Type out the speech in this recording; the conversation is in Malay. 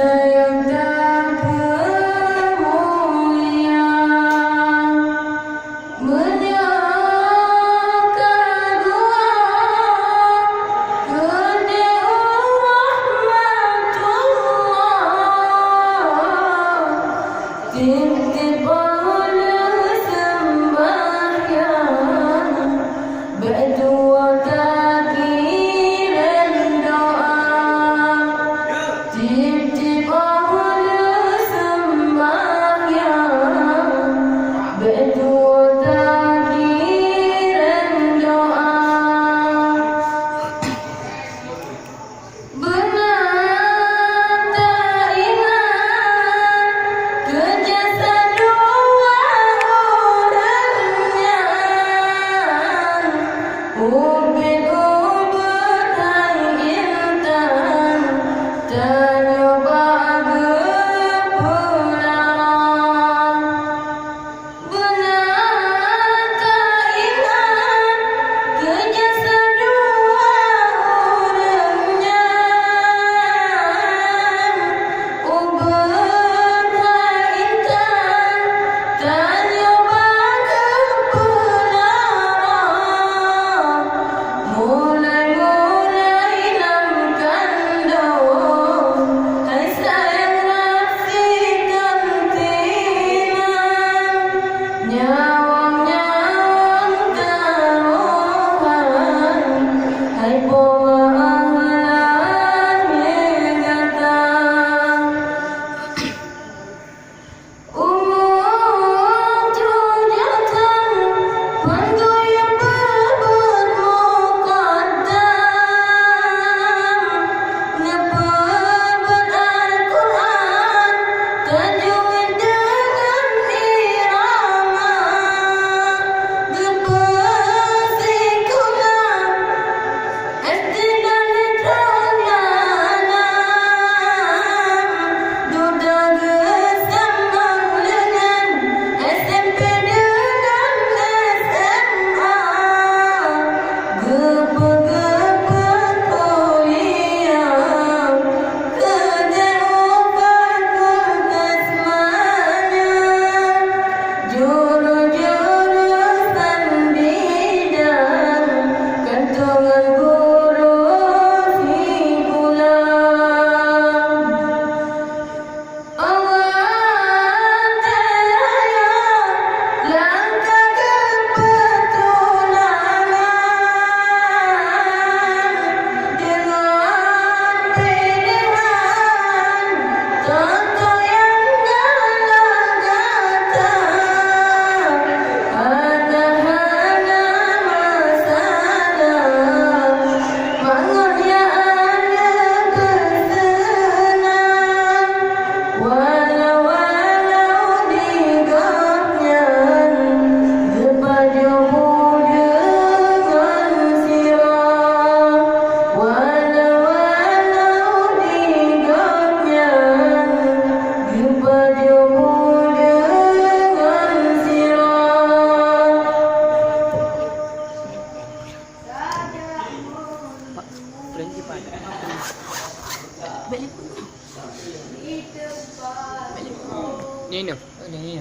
yang tak bermulia, menyokong dua gede rahmatullah, titip oleh sembahyang, berdua takbiran doa, titip oleh sembahyang, berdua takbiran doa. Benar tak ingat kerja dua orangnya, ubin-ubin hai intan, tercoba berpulang. Benar tak ingat kerja dua orangnya, ubin hai intan, tercoba berpulang. Mulai-mulai dalam kandung, hai sayang rafikan tinan, nyawang-nyawang taruhan, hai pola ahlan datang. Umur tujatan pengguyur bermuqaddam, ngeperbet Al-Quran tajwid dengan irama, gepersikulah SD dan Netranan, duda gesambang dengan SMP dengan SMA, gepe-gepe kuliah, kejauhan berkesmanya, juru-jurusan bidang, kantongan guru hiburan. Awan teraya langkah kepetulangan, dengan pilihan tentu yang galah-galah, hana-hana masalah, mangunnya ada bersenang, walau-walau digapnya berpadumu dengan sirah, walau-walau digapnya berpadumu dengan sirah. Pak, berhenti Pak. Balik. Ini. Ini.